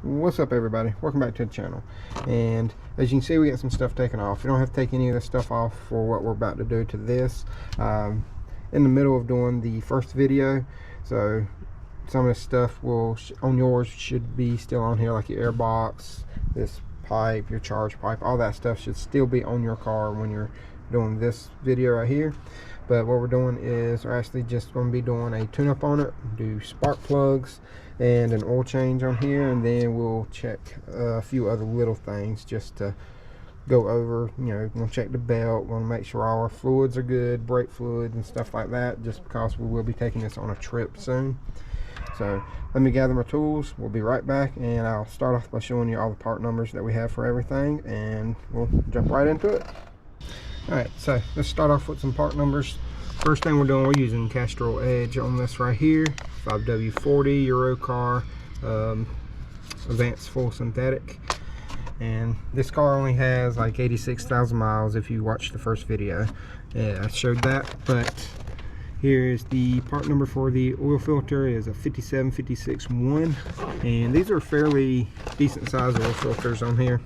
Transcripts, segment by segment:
What's up, everybody? Welcome back to the channel. And as you can see, we got some stuff taken off. You don't have to take any of this stuff off for what we're about to do to this. In the middle of doing the first video, so some of this stuff will on yours should be still on here, like your air box, this pipe, your charge pipe, all that stuff should still be on your car when you're doing this video right here. But what we're doing is we're actually just going to be doing a tune-up on it, do spark plugs and an oil change on here, and then we'll check a few other little things just to go over. You know, we'll check the belt, we'll make sure all our fluids are good, brake fluid and stuff like that, just because we will be taking this on a trip soon. So let me gather my tools, we'll be right back, and I'll start off by showing you all the part numbers that we have for everything, and we'll jump right into it. Alright, so let's start off with some part numbers. First thing we're doing, we're using Castrol Edge on this right here, 5W40 Euro car, advanced full synthetic. And this car only has like 86,000 miles if you watched the first video. Yeah, I showed that, but here's the part number for the oil filter. Is a 5756-1, and these are fairly decent sized oil filters on here.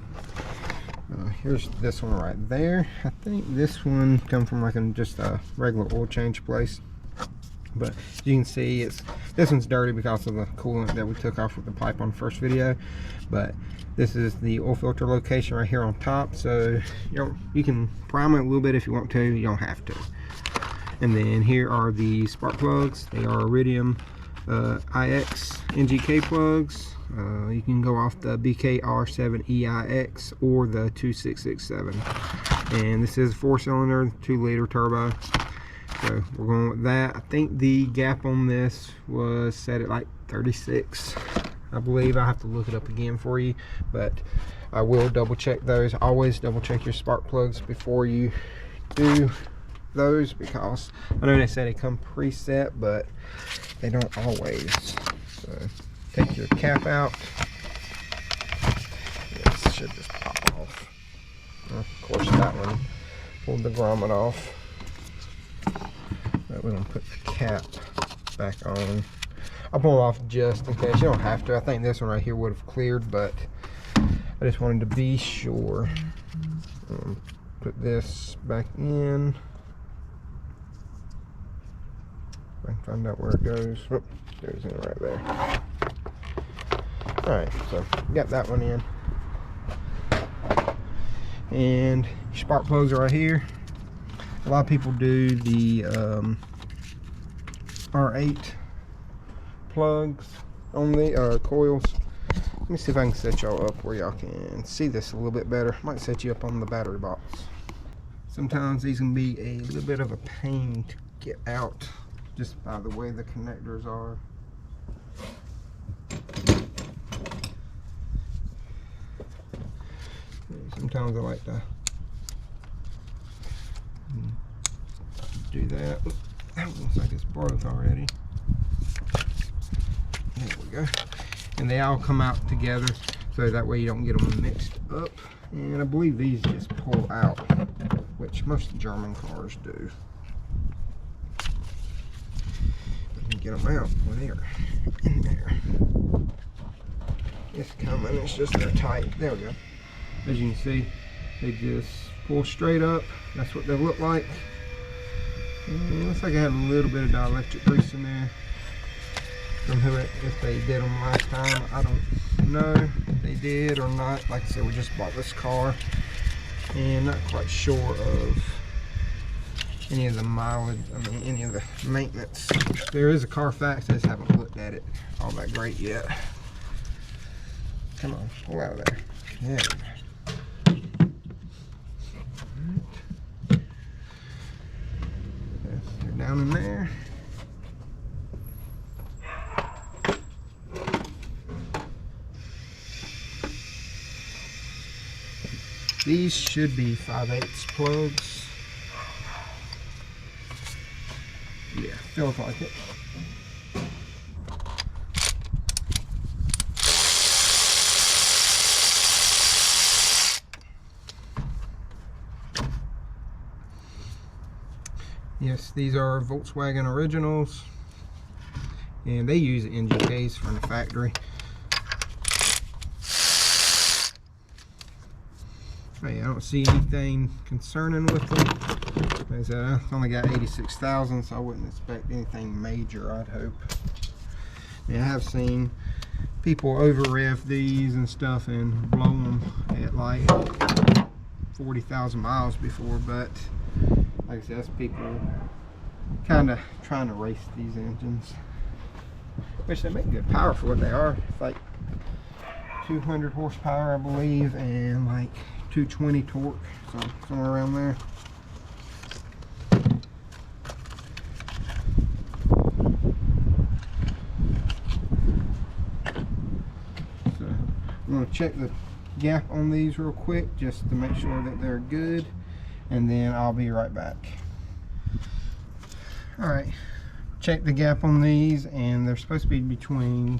Here's this one right there. I think this one comes from like just a regular oil change place, but you can see this one's dirty because of the coolant that we took off with the pipe on the first video. But this is the oil filter location right here on top, so you can prime it a little bit if you want to, you don't have to. And then here are the spark plugs. They are Iridium IX NGK plugs. You can go off the BKR7EIX or the 2667, and this is a 4-cylinder 2-liter turbo, so we're going with that. I think the gap on this was set at like 36, I believe. I have to look it up again for you, but I will double check those. Always double check your spark plugs before you do those, because I know they say they come preset, but they don't always. So take your cap out. This should just pop off. Of course, that one pulled the grommet off, but we're going to put the cap back on. I'll pull it off just in case. You don't have to. I think this one right here would have cleared, but I just wanted to be sure. Put this back in. If I can find out where it goes. Oh, there's it right there. Alright, so got that one in. And your spark plugs are right here. A lot of people do the R8 plugs on the coils. Let me see if I can set y'all up where y'all can see this a little bit better. Might set you up on the battery box. Sometimes these can be a little bit of a pain to get out just by the way the connectors are. Sometimes I like to do that. That looks like it's broke already. There we go. And they all come out together, so that way you don't get them mixed up. And I believe these just pull out, which most German cars do. You can get them out when they're in there. It's coming, it's just they're tight. There we go. As you can see, they just pull straight up. That's what they look like. And it looks like I had a little bit of dielectric grease in there from if they did them last time. I don't know if they did or not. Like I said, we just bought this car and not quite sure of any of the mileage, any of the maintenance. There is a Carfax, I just haven't looked at it all that great yet. Come on, pull out of there. There we go. They're down in there. These should be 5/8 plugs. Yeah, feels like it. Yes, these are Volkswagen originals. and they use NGKs from the factory. Hey, I don't see anything concerning with them. As it's only got 86,000, so I wouldn't expect anything major, I'd hope. Yeah, I have seen people over rev these and stuff and blow them at like 40,000 miles before, but like I said, that's people kind of trying to race these engines, which they make good power for what they are. It's like 200 horsepower, I believe, and like 220 torque, so somewhere around there. So I'm going to check the gap on these real quick just to make sure that they're good, and then I'll be right back. Alright, check the gap on these, and they're supposed to be between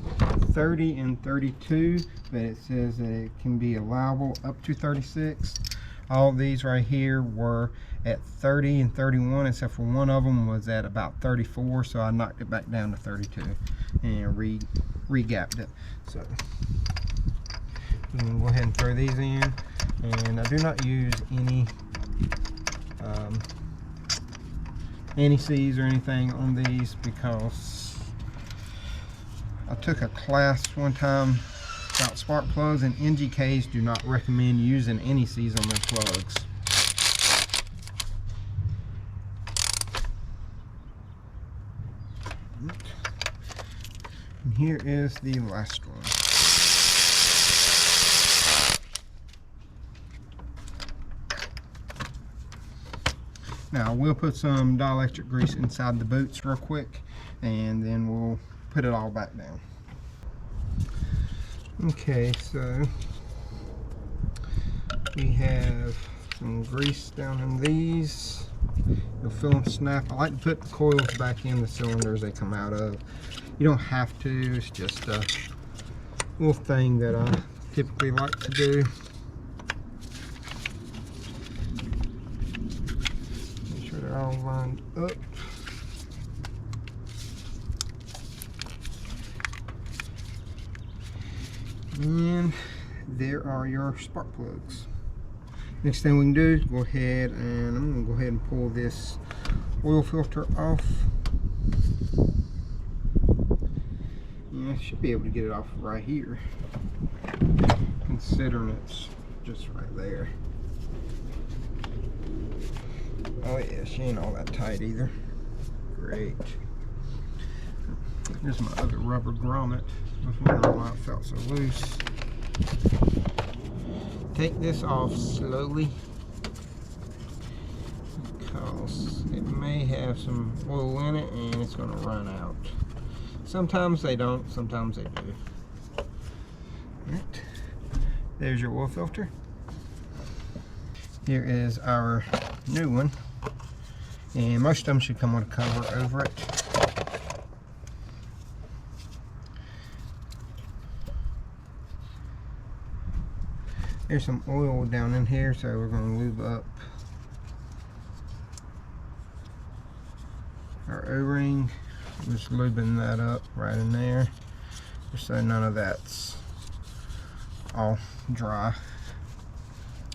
30 and 32, but it says that it can be allowable up to 36. All of these right here were at 30 and 31, except for one of them was at about 34, so I knocked it back down to 32 and re-gapped it. So I'm going to go ahead and throw these in, and I do not use any anti-seize or anything on these because I took a class one time about spark plugs, and NGKs do not recommend using anti-seize on their plugs. And here is the last one. Now we'll put some dielectric grease inside the boots real quick, and then we'll put it all back down. Okay, so we have some grease down in these. You'll feel them snap. I like to put the coils back in the cylinders they come out of. You don't have to, it's just a little thing that I typically like to do. They're all lined up. And there are your spark plugs. Next thing we can do is go ahead and I'm going to go ahead and pull this oil filter off. And I should be able to get it off right here, considering it's just right there. Oh yeah, she ain't all that tight either. Great. Here's my other rubber grommet. I was wondering why it felt so loose. Take this off slowly because it may have some oil in it and it's going to run out. Sometimes they don't, sometimes they do. Alright, there's your oil filter. Here is our new one, and most of them should come with a cover over it. There's some oil down in here, so we're going to lube up our O-ring. Just lubing that up right in there, just so none of that's all dry.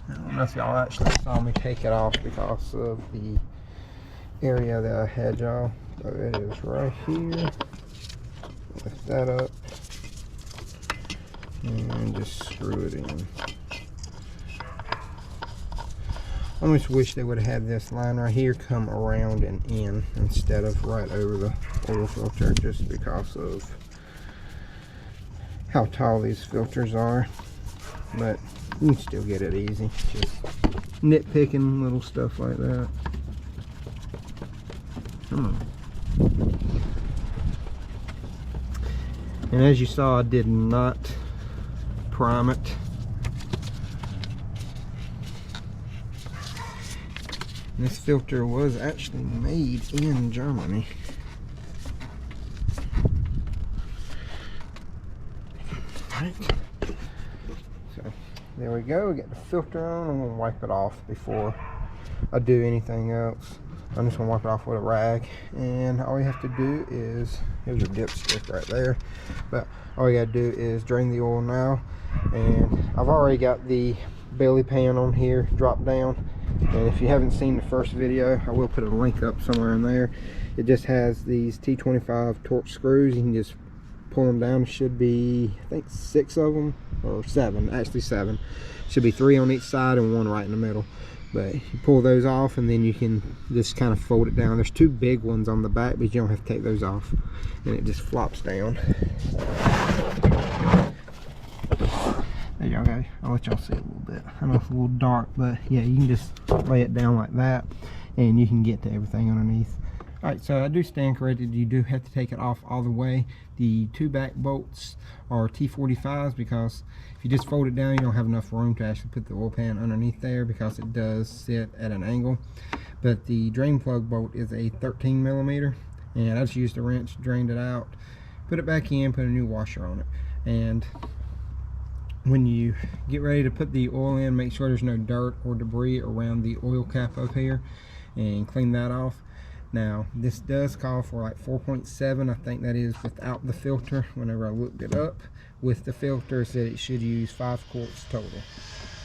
I don't know if y'all actually saw me take it off because of the area that I had y'all. So it is right here. Lift that up and just screw it in. I almost wish they would have had this line right here come around and in instead of right over the oil filter, just because of how tall these filters are. But you can still get it easy, just nitpicking little stuff like that. Come on. And as you saw, I did not prime it. This filter was actually made in Germany. Right. So there we go. We got the filter on. I'm gonna wipe it off before I do anything else. I'm just gonna wipe it off with a rag, and all you have to do is, here's your dipstick right there, but all you gotta do is drain the oil now. And I've already got the belly pan on here drop down, and if you haven't seen the first video, I will put a link up somewhere in there. It just has these T25 torque screws. You can just pull them down. It should be, I think, 6 of them, or 7, actually 7. Should be 3 on each side and 1 right in the middle. But you pull those off, and then you can just kind of fold it down. There's 2 big ones on the back, but you don't have to take those off, and it just flops down. There you go. I'll let y'all see it a little bit. I know it's a little dark, but yeah, you can just lay it down like that, and you can get to everything underneath. Alright, so I do stand corrected. You do have to take it off all the way. The 2 back bolts are T45s, because if you just fold it down, you don't have enough room to actually put the oil pan underneath there, because it does sit at an angle. But the drain plug bolt is a 13mm, and I just used a wrench, drained it out, put it back in, put a new washer on it. And when you get ready to put the oil in, make sure there's no dirt or debris around the oil cap up here, and clean that off. Now, this does call for like 4.7. I think that is without the filter. Whenever I looked it up, with the filter, it said it should use 5 quarts total.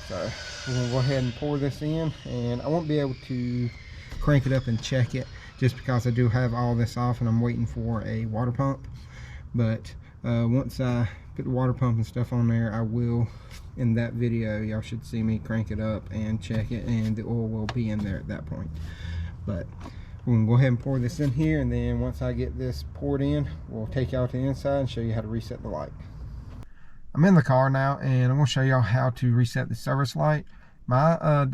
So we're gonna go ahead and pour this in, and I won't be able to crank it up and check it just because I do have all this off and I'm waiting for a water pump. But once I put the water pump and stuff on there, I will, in that video, y'all should see me crank it up and check it, and the oil will be in there at that point. But we're gonna go ahead and pour this in here, and then once I get this poured in, we'll take you out to the inside and show you how to reset the light. I'm in the car now, and I'm gonna show y'all how to reset the service light. My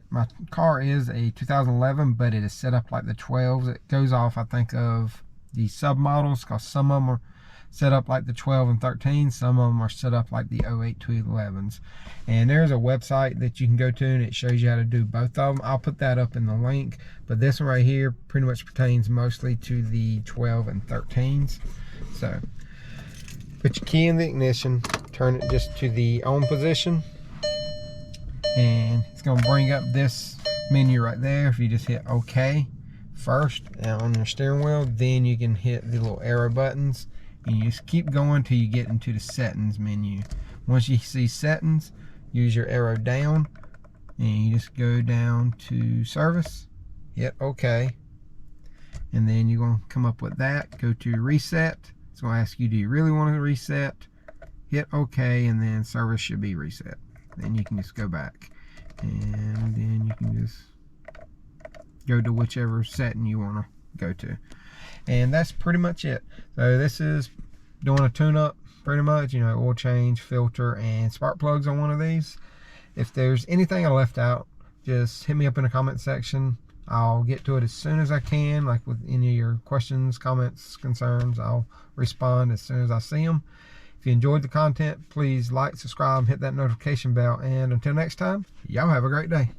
my car is a 2011, but it is set up like the 12s. It goes off, I think, of the sub models, because some of them are set up like the 12 and 13, some of them are set up like the 08 to 11s. And there's a website that you can go to, and it shows you how to do both of them. I'll put that up in the link, but this one right here pretty much pertains mostly to the 12 and 13s. So put your key in the ignition, turn it just to the on position, and it's going to bring up this menu right there. If you just hit OK first on your steering wheel, then you can hit the little arrow buttons, and you just keep going till you get into the settings menu. Once you see settings, use your arrow down, and you just go down to service, hit OK, and then you're going to come up with that. Go to reset. It's going to ask you, do you really want to reset? Hit OK, and then service should be reset. Then you can just go back, and then you can just go to whichever setting you want to go to. And that's pretty much it. So this is doing a tune-up, pretty much, you know, oil change, filter, and spark plugs on one of these. If there's anything I left out, just hit me up in the comment section. I'll get to it as soon as I can. Like with any of your questions, comments, concerns, I'll respond as soon as I see them. If you enjoyed the content, please like, subscribe, hit that notification bell, and until next time, y'all have a great day.